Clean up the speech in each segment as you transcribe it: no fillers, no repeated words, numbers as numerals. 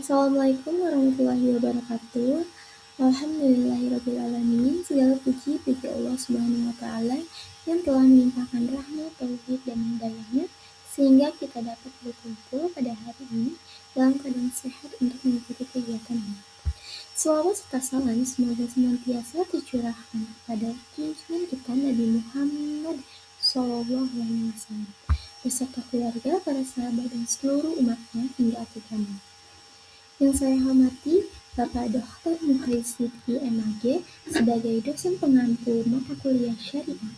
Assalamualaikum warahmatullahi wabarakatuh. Alhamdulillahirrabbilalamin. Segala puji bagi Allah Subhanahu wa Ta'ala yang telah melimpahkan rahmat, taufik, dan hidayahnya sehingga kita dapat berkumpul pada hari ini dalam keadaan sehat untuk mengikuti kegiatan ini. Selawat serta salam semoga senantiasa tercurahkan kepada junjungan kita Nabi Muhammad SAW beserta keluarga, para sahabat, dan seluruh umatnya hingga akhir zaman. Yang saya hormati Bapak Dr. Muhammad Sidki MAG sebagai dosen pengampu mata kuliah syariah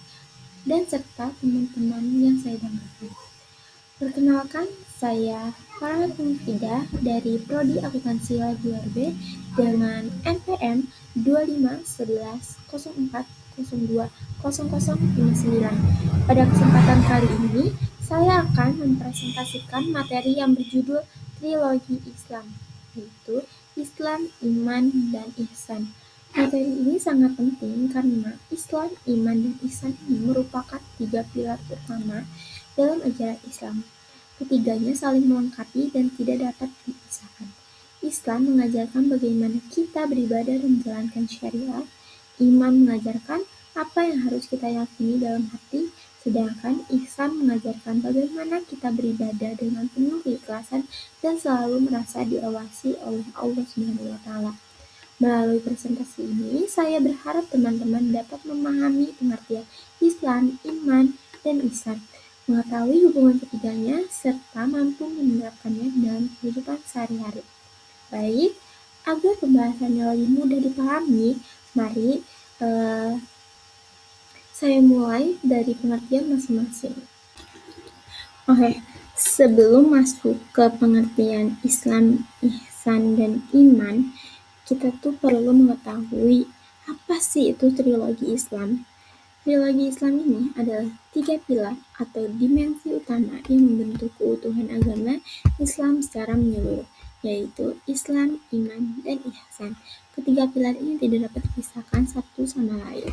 dan serta teman-teman yang saya banggakan. Perkenalkan, saya Farhat Mufidah dari Prodi Akuntansi Labuan B dengan NPM 251104020059. Pada kesempatan kali ini, saya akan mempresentasikan materi yang berjudul Trilogi Islam, yaitu Islam, Iman, dan Ihsan. Materi ini sangat penting karena Islam, Iman, dan Ihsan ini merupakan 3 pilar utama dalam ajaran Islam. Ketiganya saling melengkapi dan tidak dapat dipisahkan. Islam mengajarkan bagaimana kita beribadah dan menjalankan syariat. Iman mengajarkan apa yang harus kita yakini dalam hati, sedangkan Ihsan mengajarkan bagaimana kita beribadah dengan penuh keikhlasan dan selalu merasa diawasi oleh Allah Subhanahu wa Ta'ala. Melalui presentasi ini, saya berharap teman-teman dapat memahami pengertian Islam, Iman, dan Ihsan, mengetahui hubungan ketiganya, serta mampu menerapkannya dalam kehidupan sehari-hari. Baik, agar pembahasannya lebih mudah dipahami, mari saya mulai dari pengertian masing-masing. Oke, sebelum masuk ke pengertian Islam, Ihsan, dan Iman, kita tuh perlu mengetahui apa sih itu trilogi Islam. Trilogi Islam ini adalah 3 pilar atau dimensi utama yang membentuk keutuhan agama Islam secara menyeluruh, yaitu Islam, Iman, dan Ihsan. Ketiga pilar ini tidak dapat dipisahkan satu sama lain.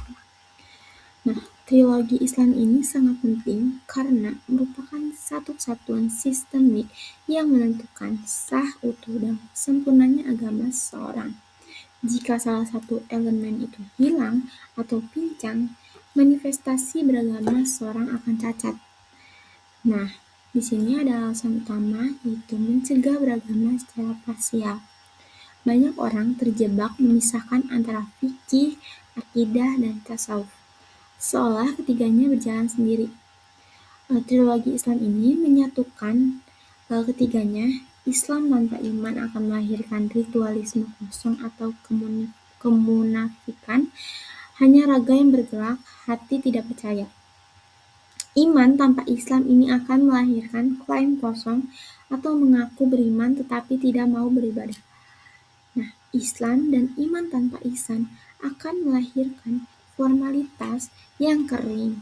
Nah, trilogi Islam ini sangat penting karena merupakan satu kesatuan sistemik yang menentukan sah, utuh, dan sempurnanya agama seseorang. Jika salah satu elemen itu hilang atau pincang, manifestasi beragama seseorang akan cacat. Nah, di sini ada alasan utama, yaitu mencegah beragama secara parsial. Banyak orang terjebak memisahkan antara fikih, akidah, dan tasawuf, seolah ketiganya berjalan sendiri. Trilogi Islam ini menyatukan ketiganya. Islam tanpa iman akan melahirkan ritualisme kosong atau kemunafikan, hanya raga yang bergerak, hati tidak percaya. Iman tanpa Islam ini akan melahirkan klaim kosong atau mengaku beriman tetapi tidak mau beribadah. Nah, Islam dan iman tanpa ihsan akan melahirkan formalitas yang kering.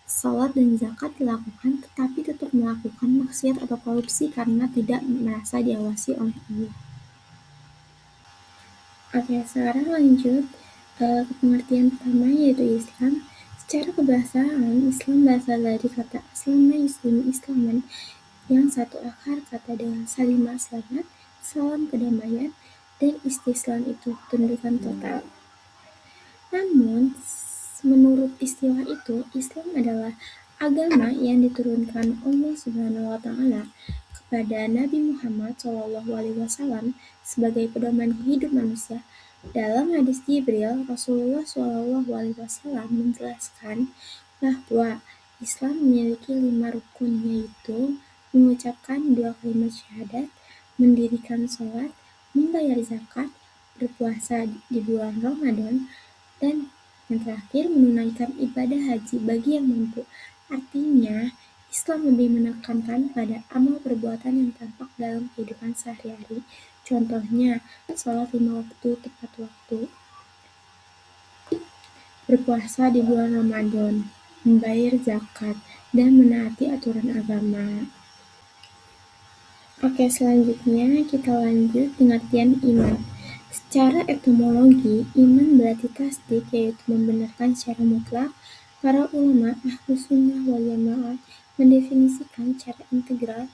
Salat dan zakat dilakukan tetapi tetap melakukan maksiat atau korupsi karena tidak merasa diawasi oleh Allah. Oke, sekarang lanjut ke pengertian pertama, yaitu Islam. Secara kebahasaan, Islam berasal dari kata aslama yuslimu islaman, yang satu akar kata dengan salimah selamat, salam kedamaian, dan istislam itu tundukan total. Namun, menurut istilah itu, Islam adalah agama yang diturunkan Allah Subhanahu wa Ta'ala kepada Nabi Muhammad SAW sebagai pedoman hidup manusia. Dalam hadis Jibril, Rasulullah SAW menjelaskan bahwa Islam memiliki 5 rukun, yaitu mengucapkan 2 kalimat syahadat, mendirikan sholat, membayar zakat, berpuasa di bulan Ramadan, dan yang terakhir menunaikan ibadah haji bagi yang mampu. Artinya, Islam lebih menekankan pada amal perbuatan yang tampak dalam kehidupan sehari-hari. Contohnya, sholat 5 waktu tepat waktu, berpuasa di bulan Ramadan, membayar zakat, dan menaati aturan agama. Oke, selanjutnya kita lanjut pengertian iman. Secara etimologi, iman berarti tasdik, yaitu membenarkan secara mutlak. Para ulama Ahlus Sunnah wal Jamaah mendefinisikan secara integral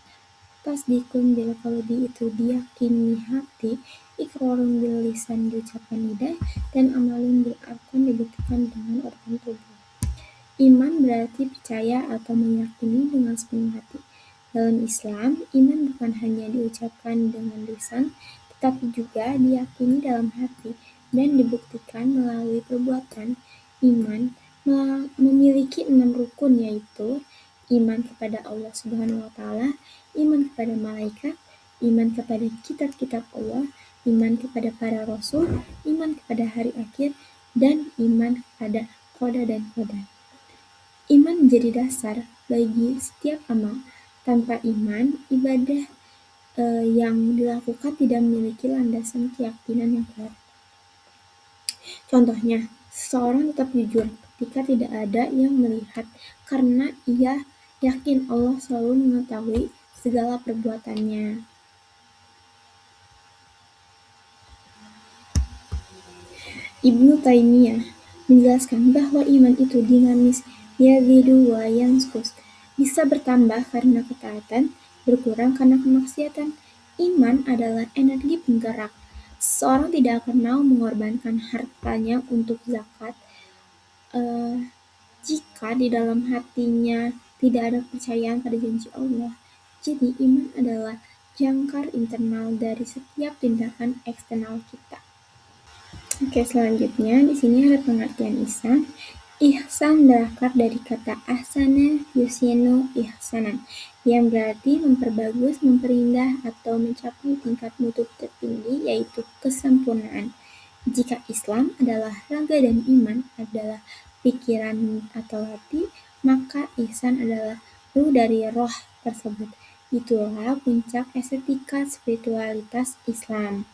tasdikun bil qalbi itu diyakini hati, iqrarun bil lisan diucapkan lidah, dan amalun bil arkan dibuktikan dengan organ tubuh. Iman berarti percaya atau meyakini dengan sepenuh hati. Dalam Islam, iman bukan hanya diucapkan dengan lisan, tetapi juga diyakini dalam hati dan dibuktikan melalui perbuatan. Iman memiliki 6 rukun, yaitu iman kepada Allah Subhanahu wa Ta'ala, iman kepada malaikat, iman kepada kitab-kitab Allah, iman kepada para rasul, iman kepada hari akhir, dan iman kepada qada dan qadar. Iman menjadi dasar bagi setiap amal. Tanpa iman, ibadah yang dilakukan tidak memiliki landasan keyakinan yang kuat. Contohnya, seseorang tetap jujur ketika tidak ada yang melihat karena ia yakin Allah selalu mengetahui segala perbuatannya. Ibnu Taimiyah menjelaskan bahwa iman itu dinamis, yazidu wa yanqus, bisa bertambah karena ketaatan, berkurang karena kemaksiatan. Iman adalah energi penggerak. Seseorang tidak akan mau mengorbankan hartanya untuk zakat jika di dalam hatinya tidak ada kepercayaan pada janji Allah. Jadi iman adalah jangkar internal dari setiap tindakan eksternal kita. Oke, selanjutnya di sini ada pengertian ihsan. Ihsan berakar dari kata ahsana yusinu ihsanan, yang berarti memperbagus, memperindah, atau mencapai tingkat mutu tertinggi, yaitu kesempurnaan. Jika Islam adalah raga dan iman adalah pikiran atau hati, maka ihsan adalah ruh dari roh tersebut. Itulah puncak estetika spiritualitas Islam.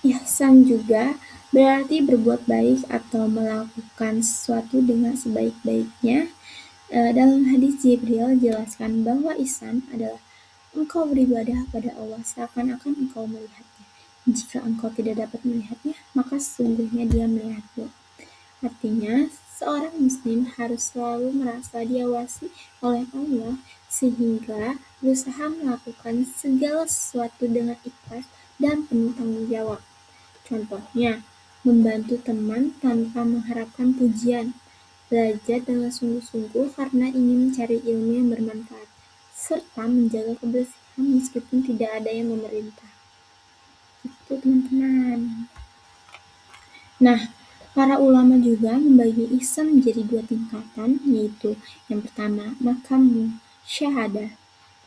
Ihsan juga berarti berbuat baik atau melakukan sesuatu dengan sebaik-baiknya. Dalam hadis Jibril jelaskan bahwa ihsan adalah engkau beribadah pada Allah seakan-akan engkau melihatnya. Jika engkau tidak dapat melihatnya, maka sesungguhnya dia melihatmu. Artinya, seorang muslim harus selalu merasa diawasi oleh Allah sehingga berusaha melakukan segala sesuatu dengan ikhlas dan penuh tanggung jawab. Contohnya, membantu teman tanpa mengharapkan pujian, belajar dengan sungguh-sungguh karena ingin mencari ilmu yang bermanfaat, serta menjaga kebersihan meskipun tidak ada yang memerintah. Itu teman-teman. Nah, para ulama juga membagi ihsan menjadi 2 tingkatan, yaitu yang pertama, maqamu syahadah,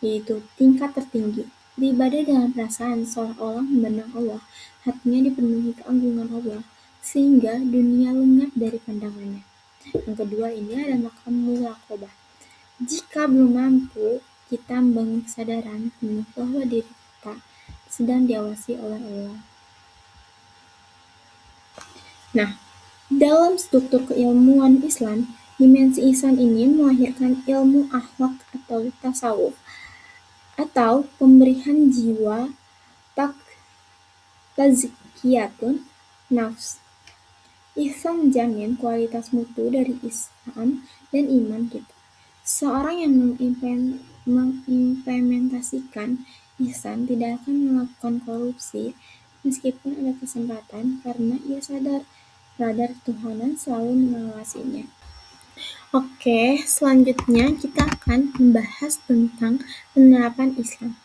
yaitu tingkat tertinggi, beribadah dengan perasaan seolah-olah memandang Allah, hatinya dipenuhi keagungan Allah, sehingga dunia lenyap dari pandangannya. Yang kedua ini ada maqam muraqabah. Jika belum mampu, kita membangun kesadaran penuh bahwa diri kita sedang diawasi oleh Allah. Nah, dalam struktur keilmuan Islam, dimensi ihsan ini melahirkan ilmu akhlak atau tasawuf, atau pemberian jiwa tazkiyatun nafs. Ihsan menjamin kualitas mutu dari Islam dan iman kita. Seorang yang mengimplementasikan ihsan tidak akan melakukan korupsi meskipun ada kesempatan karena ia sadar radar Tuhanan selalu mengawasinya. Oke, selanjutnya kita akan membahas tentang penerapan Islam.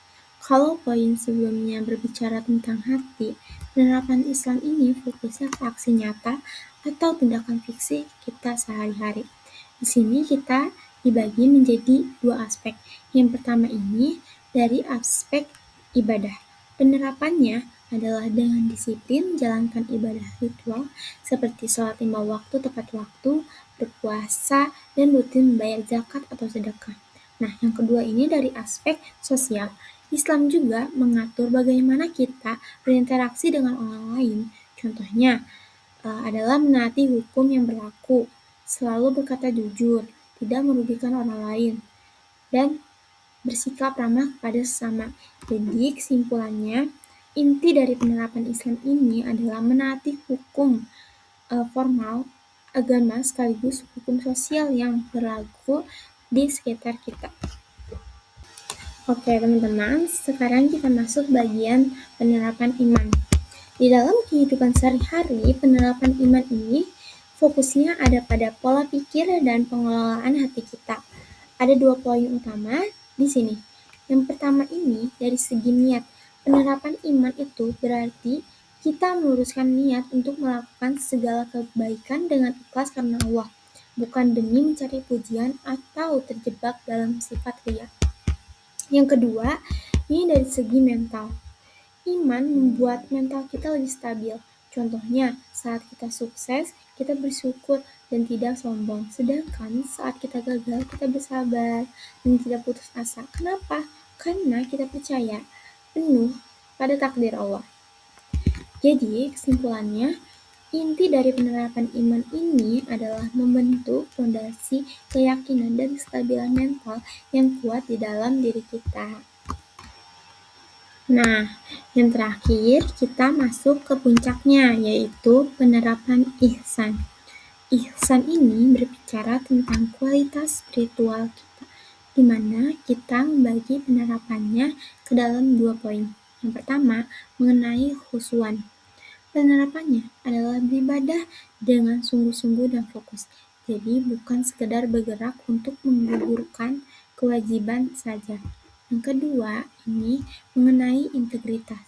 Kalau poin sebelumnya berbicara tentang hati, penerapan Islam ini fokusnya ke aksi nyata atau tindakan fiksi kita sehari-hari. Di sini kita dibagi menjadi 2 aspek. Yang pertama ini dari aspek ibadah. Penerapannya adalah dengan disiplin menjalankan ibadah ritual seperti sholat 5 waktu tepat waktu, berpuasa, dan rutin membayar zakat atau sedekah. Nah, yang kedua ini dari aspek sosial. Islam juga mengatur bagaimana kita berinteraksi dengan orang lain. Contohnya adalah menaati hukum yang berlaku, selalu berkata jujur, tidak merugikan orang lain, dan bersikap ramah kepada sesama. Jadi kesimpulannya, inti dari penerapan Islam ini adalah menaati hukum formal agama sekaligus hukum sosial yang berlaku di sekitar kita. Oke teman-teman, sekarang kita masuk bagian penerapan iman. Di dalam kehidupan sehari-hari, penerapan iman ini fokusnya ada pada pola pikir dan pengelolaan hati kita. Ada 2 poin utama di sini. Yang pertama ini dari segi niat. Penerapan iman itu berarti kita meluruskan niat untuk melakukan segala kebaikan dengan ikhlas karena Allah, bukan demi mencari pujian atau terjebak dalam sifat riya. Yang kedua, ini dari segi mental. Iman membuat mental kita lebih stabil. Contohnya, saat kita sukses, kita bersyukur dan tidak sombong. Sedangkan saat kita gagal, kita bersabar dan tidak putus asa. Kenapa? Karena kita percaya penuh pada takdir Allah. Jadi, kesimpulannya, inti dari penerapan iman ini adalah membentuk fondasi keyakinan dan kestabilan mental yang kuat di dalam diri kita. Nah, yang terakhir kita masuk ke puncaknya, yaitu penerapan ihsan. Ihsan ini berbicara tentang kualitas spiritual kita, di mana kita membagi penerapannya ke dalam 2 poin. Yang pertama, mengenai khusyuan. Penerapannya adalah beribadah dengan sungguh-sungguh dan fokus. Jadi bukan sekedar bergerak untuk menggugurkan kewajiban saja. Yang kedua, ini mengenai integritas.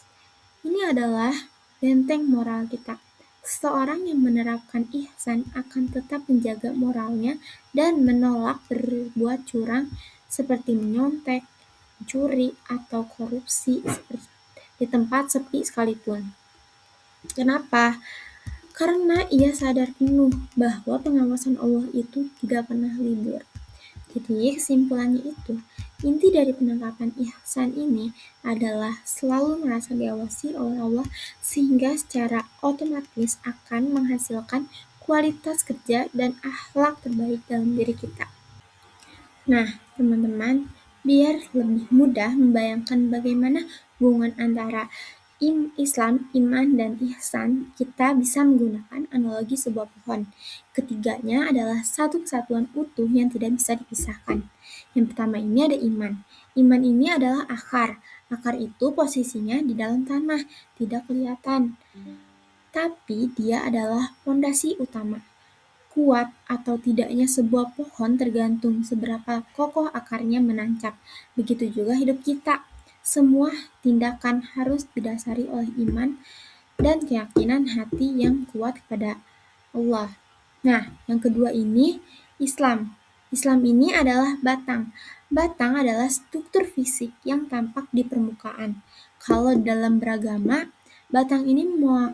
Ini adalah benteng moral kita. Seseorang yang menerapkan ihsan akan tetap menjaga moralnya dan menolak berbuat curang seperti menyontek, mencuri, atau korupsi di tempat sepi sekalipun. Kenapa? Karena ia sadar penuh bahwa pengawasan Allah itu tidak pernah libur. Jadi kesimpulannya itu, inti dari penerapan ihsan ini adalah selalu merasa diawasi oleh Allah sehingga secara otomatis akan menghasilkan kualitas kerja dan akhlak terbaik dalam diri kita. Nah, teman-teman, biar lebih mudah membayangkan bagaimana hubungan antara Islam, iman, dan ihsan, kita bisa menggunakan analogi sebuah pohon. Ketiganya adalah satu kesatuan utuh yang tidak bisa dipisahkan. Yang pertama ini ada iman. Iman ini adalah akar. Akar itu posisinya di dalam tanah, tidak kelihatan. Tapi dia adalah fondasi utama. Kuat atau tidaknya sebuah pohon tergantung seberapa kokoh akarnya menancap. Begitu juga hidup kita. Semua tindakan harus didasari oleh iman dan keyakinan hati yang kuat kepada Allah. Nah, yang kedua ini Islam. Islam ini adalah batang. Batang adalah struktur fisik yang tampak di permukaan. Kalau dalam beragama, batang ini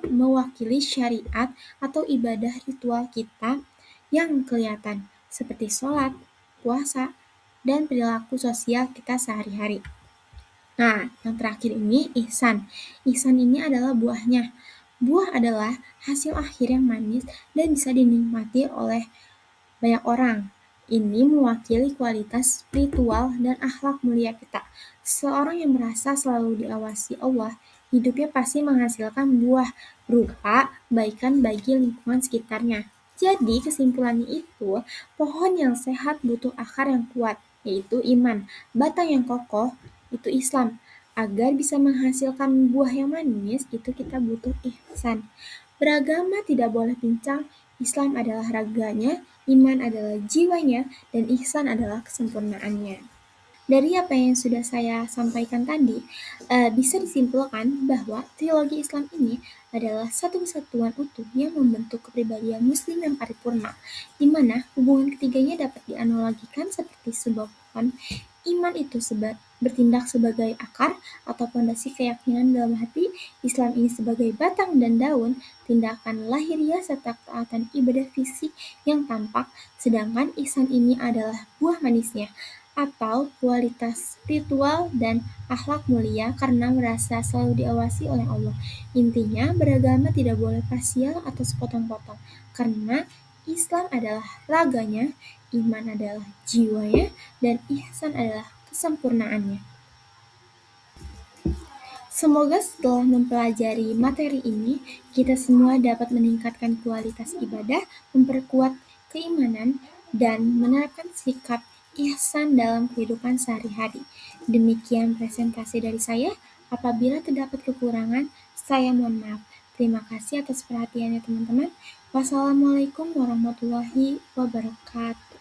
mewakili syariat atau ibadah ritual kita yang kelihatan, seperti sholat, puasa, dan perilaku sosial kita sehari-hari. Nah, yang terakhir ini ihsan. Ihsan ini adalah buahnya. Buah adalah hasil akhir yang manis dan bisa dinikmati oleh banyak orang. Ini mewakili kualitas spiritual dan akhlak mulia kita. Seorang yang merasa selalu diawasi Allah, hidupnya pasti menghasilkan buah berupa kebaikan bagi lingkungan sekitarnya. Jadi kesimpulannya itu, pohon yang sehat butuh akar yang kuat, yaitu iman. Batang yang kokoh, itu Islam. Agar bisa menghasilkan buah yang manis, itu kita butuh ihsan. Beragama tidak boleh pincang, Islam adalah raganya, iman adalah jiwanya, dan ihsan adalah kesempurnaannya. Dari apa yang sudah saya sampaikan tadi, bisa disimpulkan bahwa teologi Islam ini adalah satu kesatuan utuh yang membentuk kepribadian muslim yang paripurna, di mana hubungan ketiganya dapat dianalogikan seperti sebuah pohon. Iman itu bertindak sebagai akar atau fondasi keyakinan dalam hati, Islam ini sebagai batang dan daun, tindakan lahiriah serta ketaatan ibadah fisik yang tampak, sedangkan ihsan ini adalah buah manisnya, atau kualitas spiritual dan akhlak mulia karena merasa selalu diawasi oleh Allah. Intinya, beragama tidak boleh parsial atau sepotong-potong, karena Islam adalah raganya, iman adalah jiwanya, dan ihsan adalah kesempurnaannya. Semoga setelah mempelajari materi ini, kita semua dapat meningkatkan kualitas ibadah, memperkuat keimanan, dan menerapkan sikap ihsan dalam kehidupan sehari-hari. Demikian presentasi dari saya. Apabila terdapat kekurangan, saya mohon maaf. Terima kasih atas perhatiannya teman-teman. Wassalamualaikum warahmatullahi wabarakatuh.